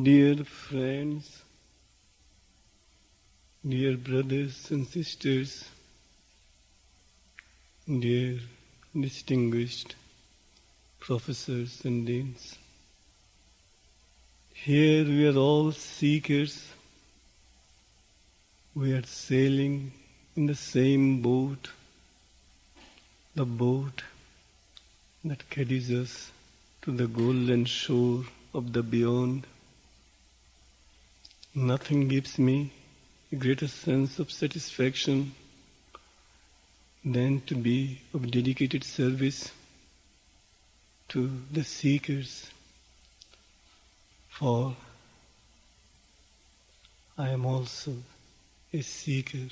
Dear friends, dear brothers and sisters, dear distinguished professors and deans, here we are all seekers. We are sailing in the same boat, the boat that carries us to the golden shore of the beyond. Nothing gives me a greater sense of satisfaction than to be of dedicated service to the seekers, for I am also a seeker,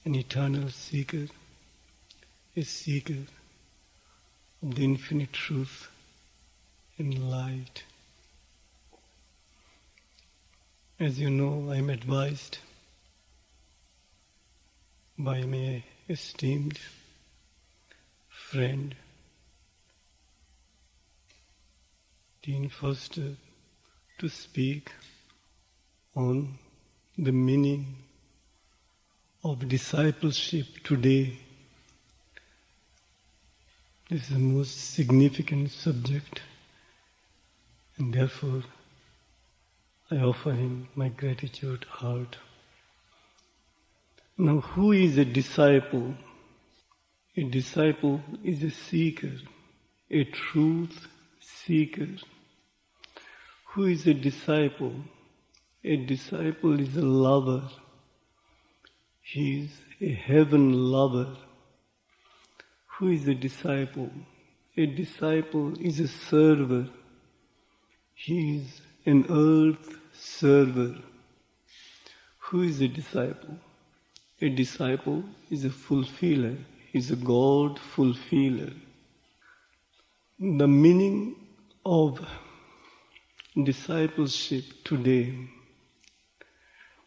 an eternal seeker, a seeker of the infinite truth and light. As you know, I am advised by my esteemed friend, Dean Foster, to speak on the meaning of discipleship today. This is the most significant subject, and therefore I offer him my gratitude heart. Now, who is a disciple? A disciple is a seeker, a truth seeker. Who is a disciple? A disciple is a lover. He is a heaven lover. Who is a disciple? A disciple is a server. He is an earth server. Who is a disciple? A disciple is a fulfiller. He is a God fulfiller. The meaning of discipleship today.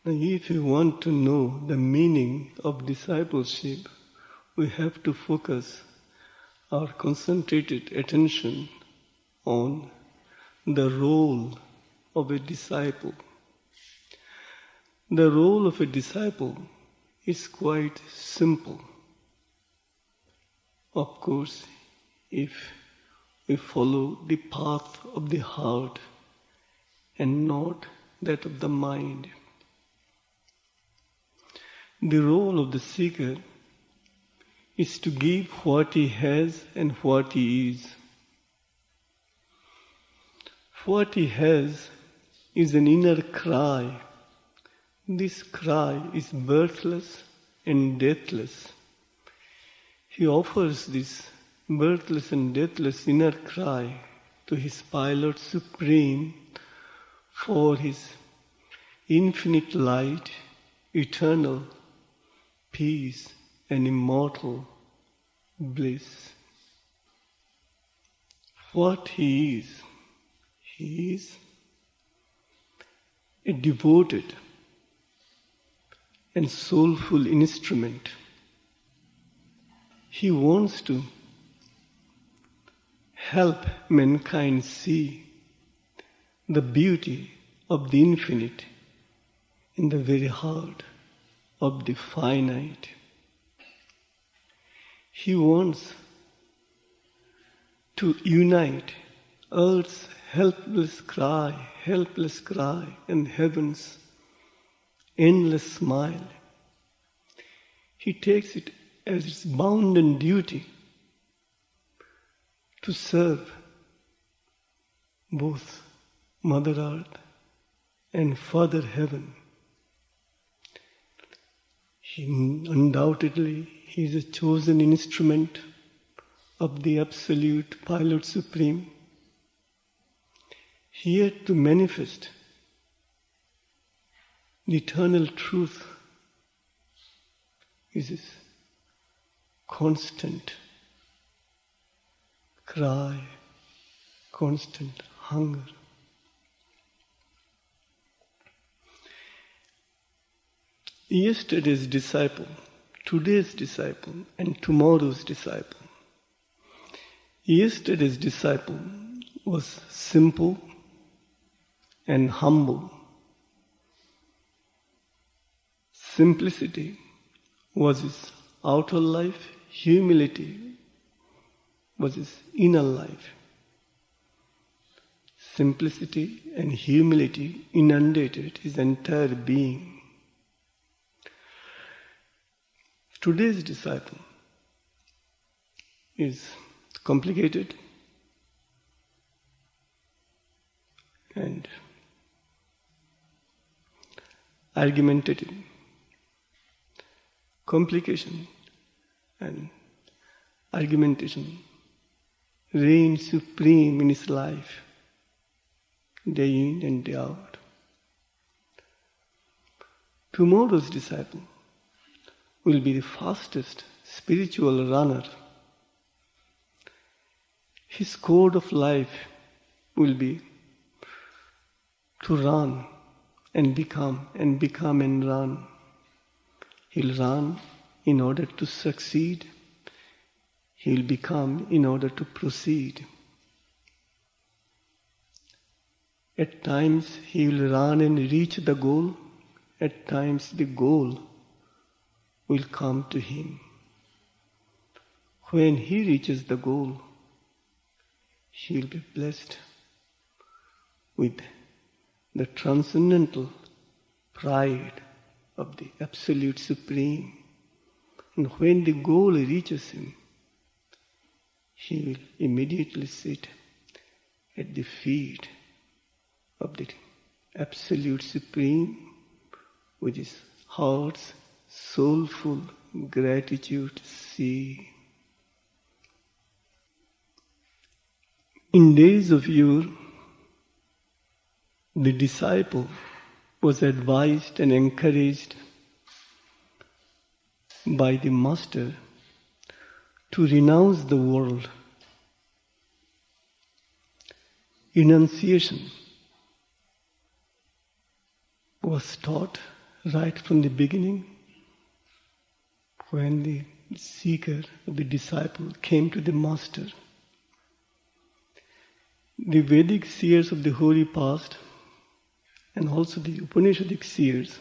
Now, if you want to know the meaning of discipleship, we have to focus our concentrated attention on the role of a disciple. The role of a disciple is quite simple. Of course, if we follow the path of the heart and not that of the mind. The role of the seeker is to give what he has and what he is. What he has is an inner cry. This cry is birthless and deathless. He offers this birthless and deathless inner cry to his Pilot Supreme for his infinite light, eternal peace and immortal bliss. What he is a devoted and soulful instrument. He wants to help mankind see the beauty of the infinite in the very heart of the finite. He wants to unite earth's helpless cry, and heaven's endless smile. He takes it as its bounden duty to serve both Mother Earth and Father Heaven. Undoubtedly, he is a chosen instrument of the Absolute Pilot Supreme, here to manifest the eternal truth is his constant cry, constant hunger. Yesterday's disciple, today's disciple, and tomorrow's disciple. Yesterday's disciple was simple, and humble. Simplicity was his outer life, humility was his inner life. Simplicity and humility inundated his entire being. Today's disciple is complicated and argumentative. Complication and argumentation reign supreme in his life, day in and day out. Tomorrow's disciple will be the fastest spiritual runner. His code of life will be to run and become and run. He'll run in order to succeed. He'll become in order to proceed. At times he will run and reach the goal. At times the goal will come to him. When he reaches the goal, he will be blessed with the transcendental pride of the Absolute Supreme. And when the goal reaches him, he will immediately sit at the feet of the Absolute Supreme with his heart's soulful gratitude sea. In days of yore, the disciple was advised and encouraged by the master to renounce the world. Renunciation was taught right from the beginning when the seeker, the disciple, came to the master. The Vedic seers of the hoary past and also the Upanishadic seers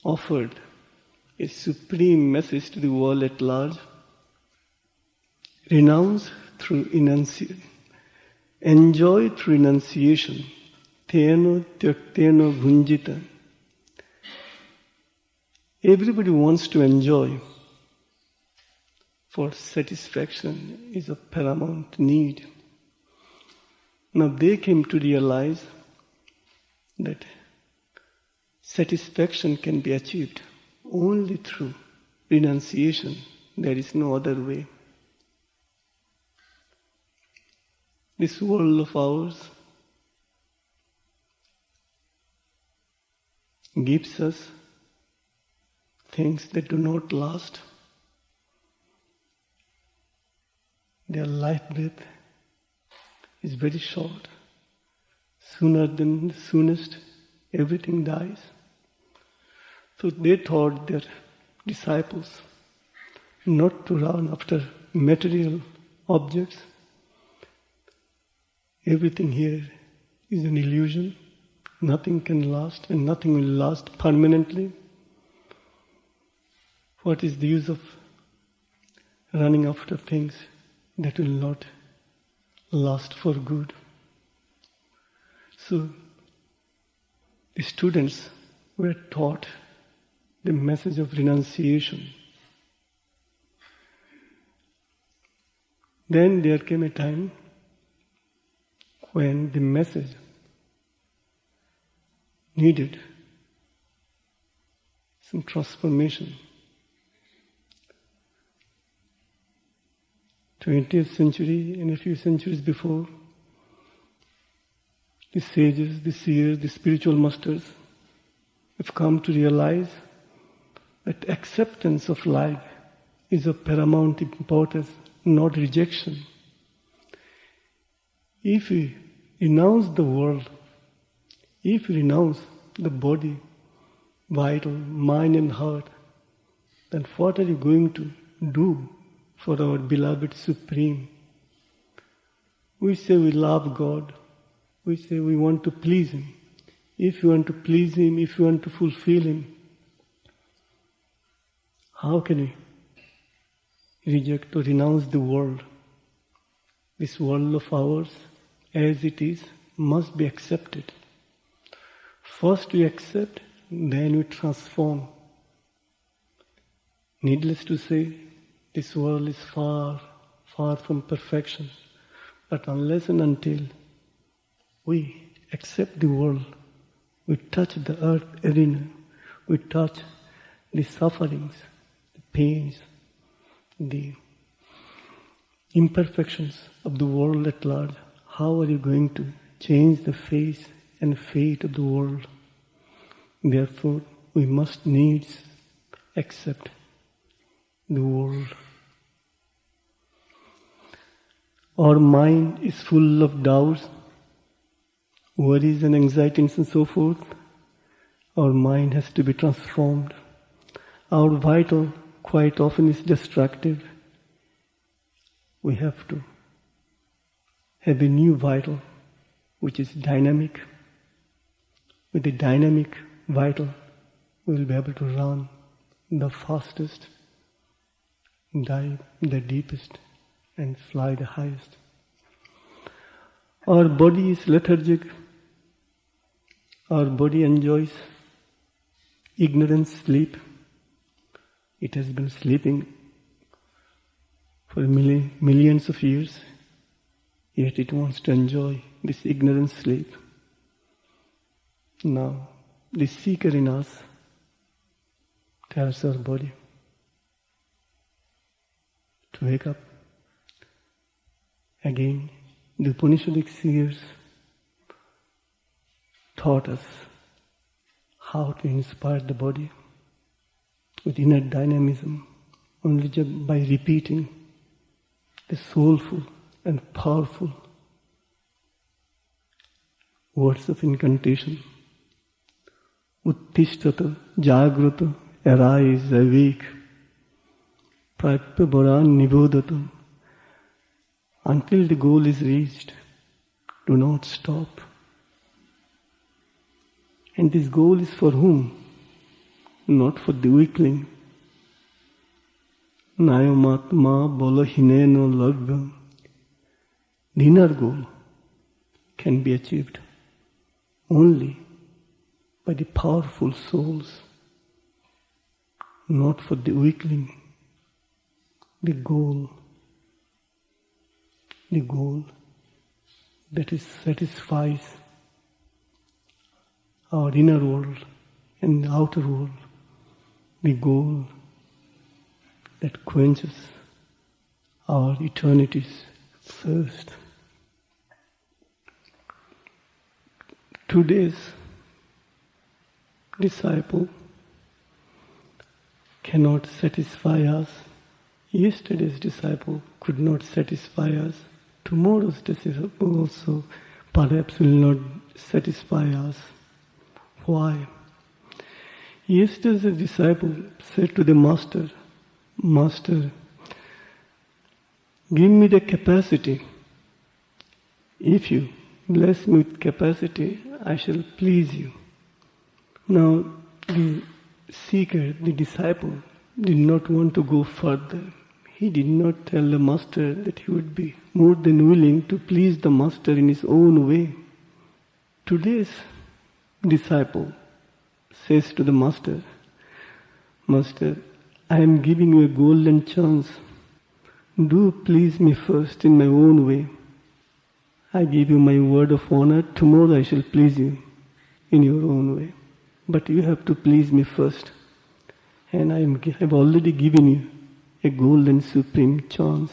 offered a supreme message to the world at large. Renounce through renunciation. Enjoy through renunciation. Teno tyakteno bhunjita. Everybody wants to enjoy, for satisfaction is a paramount need. Now they came to realize that satisfaction can be achieved only through renunciation. There is no other way. This world of ours gives us things that do not last. Their life breath is very short. Sooner than the soonest, everything dies. So they taught their disciples not to run after material objects. Everything here is an illusion. Nothing can last and nothing will last permanently. What is the use of running after things that will not last for good? So the students were taught the message of renunciation. Then there came a time when the message needed some transformation. 20th century and a few centuries before, the sages, the seers, the spiritual masters have come to realize that acceptance of life is of paramount importance, not rejection. If we renounce the world, if we renounce the body, vital, mind and heart, then what are you going to do for our beloved Supreme? We say we love God, We say we want to please Him. If you want to please Him, if you want to fulfill Him, how can we reject or renounce the world? This world of ours, as it is, must be accepted. First we accept, then we transform. Needless to say, this world is far, far from perfection. But unless and until we accept the world, we touch the earth arena, we touch the sufferings, the pains, the imperfections of the world at large, how are you going to change the face and fate of the world? Therefore, we must needs accept the world. Our mind is full of doubts, worries and anxieties and so forth. Our mind has to be transformed. Our vital quite often is destructive. We have to have a new vital which is dynamic. With a dynamic vital, we will be able to run the fastest, dive the deepest, and fly the highest. Our body is lethargic. Our body enjoys ignorance, sleep. It has been sleeping for millions of years, yet it wants to enjoy this ignorance sleep. Now, the seeker in us tells our body to wake up. Again, the Upanishadic seers taught us how to inspire the body with inner dynamism only by repeating the soulful and powerful words of incantation. Uttishtata, Jagrata, arise, awake, Prapyabaran Nibodhatam. Until the goal is reached, do not stop. And this goal is for whom? Not for the weakling. Nayamatma balahineno lagva. The inner goal can be achieved only by the powerful souls, not for the weakling. The goal that satisfies our inner world and the outer world, the goal that quenches our eternity's thirst. Today's disciple cannot satisfy us. Yesterday's disciple could not satisfy us. Tomorrow's disciple also perhaps will not satisfy us. Why? Yesterday's disciple said to the Master, Master, give me the capacity. If you bless me with capacity, I shall please you. Now, the seeker, the disciple, did not want to go further. He did not tell the Master that he would be more than willing to please the Master in his own way. Today's disciple says to the Master, Master, I am giving you a golden chance. Do please me first in my own way. I give you my word of honor. Tomorrow I shall please you in your own way. But you have to please me first. And I have already given you a golden supreme chance.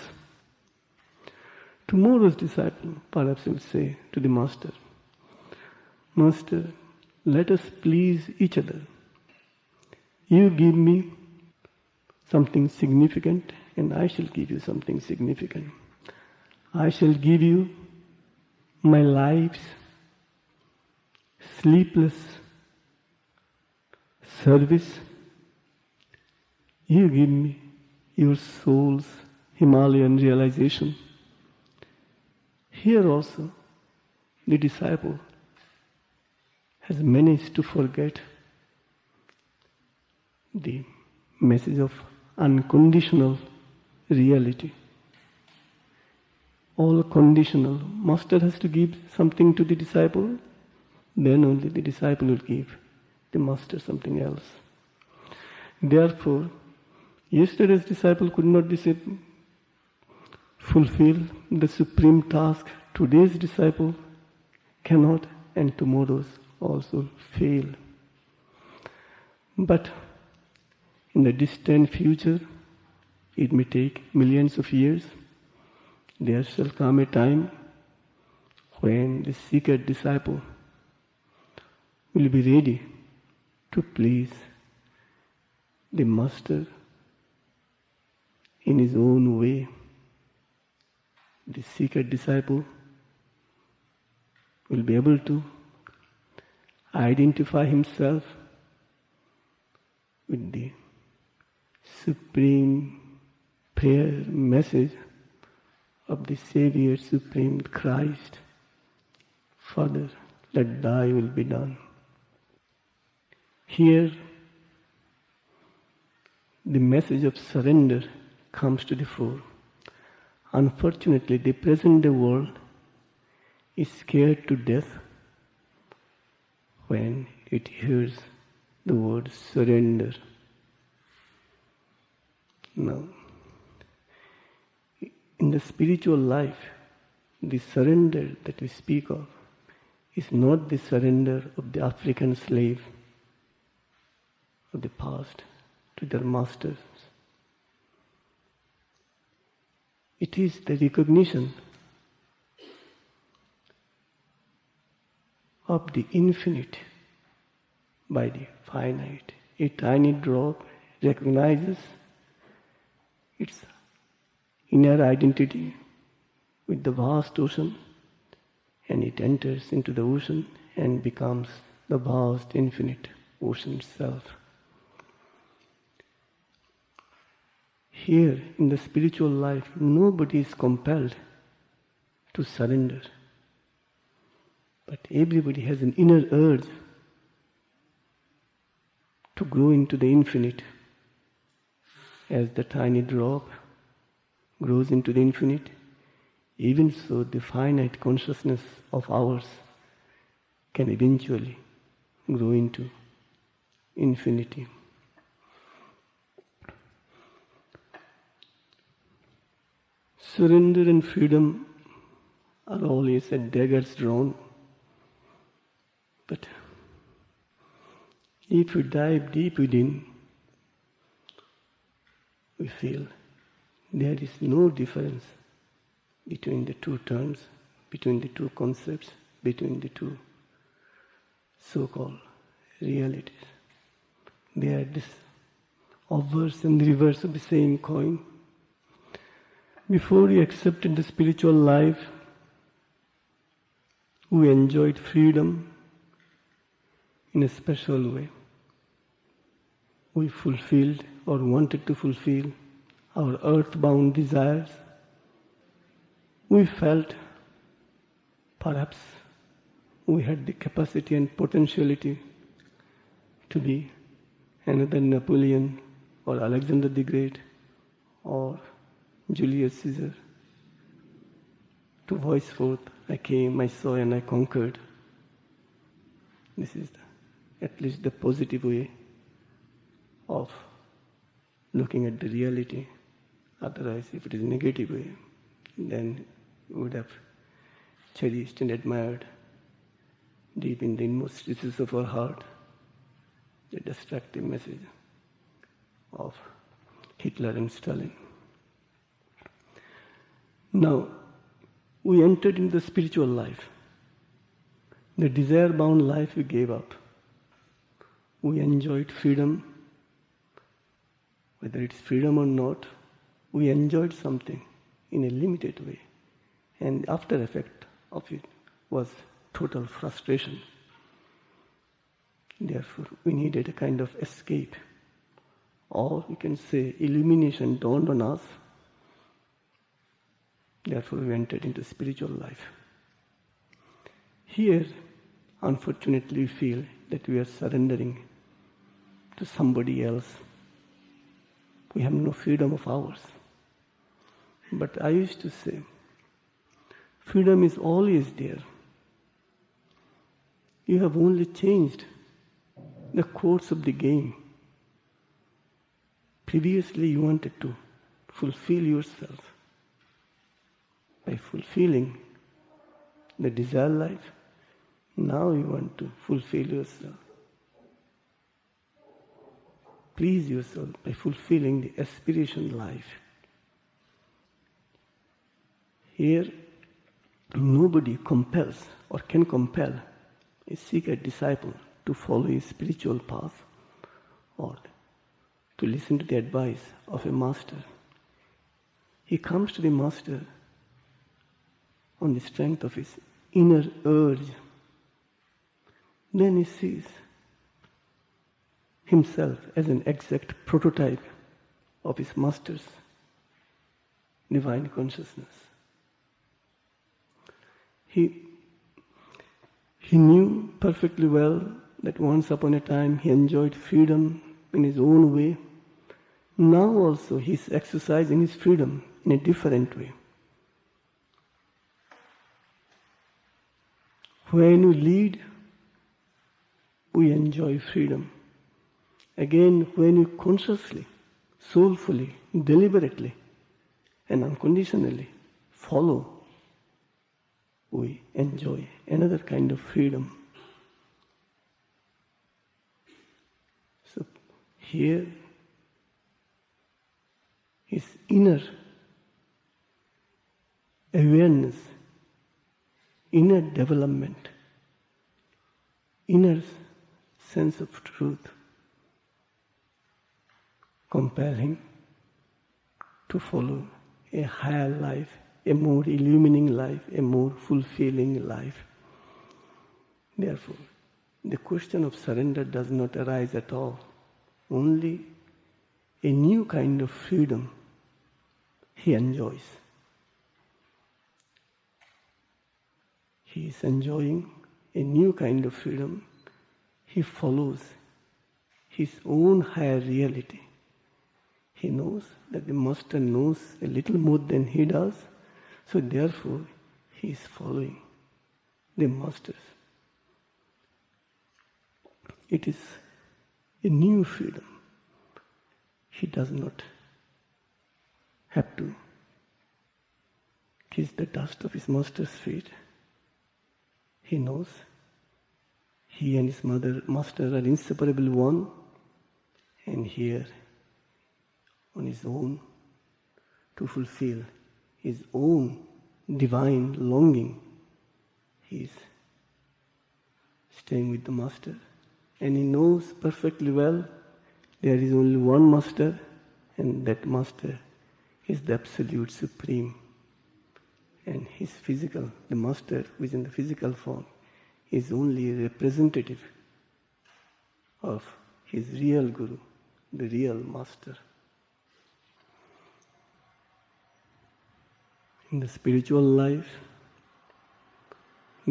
Tomorrow's disciple perhaps will say to the Master, Master, let us please each other. You give me something significant and I shall give you something significant. I shall give you my life's sleepless service. You give me your soul's Himalayan realization. Here also, the disciple has managed to forget the message of unconditional reality. All conditional. Master has to give something to the disciple, then only the disciple will give the master something else. Therefore, yesterday's disciple could not fulfill the supreme task. Today's disciple cannot, and tomorrow's also fail. But in the distant future, it may take millions of years, there shall come a time when the seeker disciple will be ready to please the master in his own way. The seeker disciple will be able to identify himself with the supreme prayer message of the Savior Supreme Christ. Father, let thy will be done. Here, the message of surrender comes to the fore. Unfortunately, the present-day world is scared to death when it hears the word surrender. Now, in the spiritual life, the surrender that we speak of is not the surrender of the African slave of the past to their masters. It is the recognition of the infinite by the finite. A tiny drop recognizes its inner identity with the vast ocean, and it enters into the ocean and becomes the vast infinite ocean itself. Here in the spiritual life, nobody is compelled to surrender, but everybody has an inner urge to grow into the infinite. As the tiny drop grows into the infinite, even so the finite consciousness of ours can eventually grow into infinity. Surrender and freedom are always at daggers drawn, but if we dive deep within, we feel there is no difference between the two terms, between the two concepts, between the two so-called realities. They are this obverse and reverse of the same coin. Before we accepted the spiritual life, we enjoyed freedom in a special way. We fulfilled or wanted to fulfill our earthbound desires. We felt perhaps we had the capacity and potentiality to be another Napoleon or Alexander the Great or Julius Caesar, to voice forth, I came, I saw, and I conquered. This is at least the positive way of looking at the reality. Otherwise, if it is a negative way, then we would have cherished and admired deep in the inmost recesses of our heart the destructive message of Hitler and Stalin. Now, we entered into the spiritual life. The desire-bound life we gave up. We enjoyed freedom. Whether it's freedom or not, we enjoyed something in a limited way. And the after effect of it was total frustration. Therefore, we needed a kind of escape. Or we can say illumination dawned on us. Therefore, we entered into spiritual life. Here, unfortunately, we feel that we are surrendering to somebody else. We have no freedom of ours. But I used to say, freedom is always there. You have only changed the course of the game. Previously you wanted to fulfill yourself. By fulfilling the desired life, now you want to fulfill yourself. Please yourself by fulfilling the aspiration life. Here, nobody compels or can compel a seeker disciple to follow a spiritual path or to listen to the advice of a master. He comes to the master on the strength of his inner urge. Then he sees himself as an exact prototype of his master's divine consciousness. He knew perfectly well that once upon a time he enjoyed freedom in his own way. Now also he is exercising his freedom in a different way. When we lead, we enjoy freedom. Again, when we consciously, soulfully, deliberately, and unconditionally follow, we enjoy another kind of freedom. So here, his inner awareness, inner development, inner sense of truth compel him to follow a higher life, a more illumining life, a more fulfilling life. Therefore, the question of surrender does not arise at all. Only a new kind of freedom he enjoys. He is enjoying a new kind of freedom. He follows his own higher reality. He knows that the master knows a little more than he does, so therefore he is following the masters. It is a new freedom. He does not have to kiss the dust of his master's feet. He knows he and his master are inseparable one, and here on his own to fulfill his own divine longing, he is staying with the master. And he knows perfectly well there is only one master, and that master is the absolute supreme. And his physical, the master who is in the physical form, is only a representative of his real guru, the real master. In the spiritual life,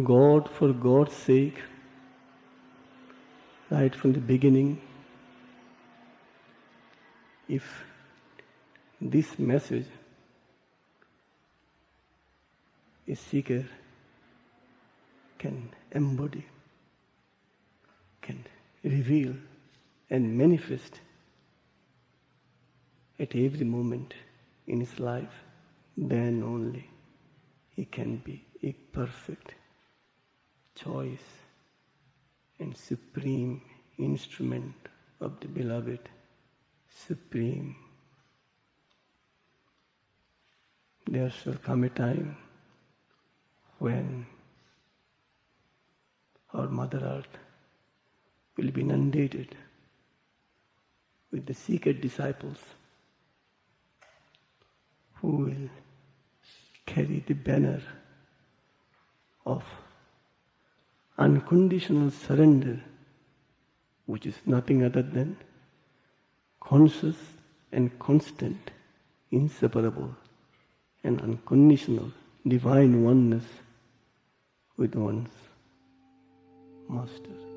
God for God's sake, right from the beginning, if this message a seeker can embody, can reveal and manifest at every moment in his life, then only he can be a perfect choice and supreme instrument of the beloved Supreme. There shall come a time when our Mother Earth will be inundated with the seeker disciples who will carry the banner of unconditional surrender, which is nothing other than conscious and constant, inseparable and unconditional divine oneness with one's Master.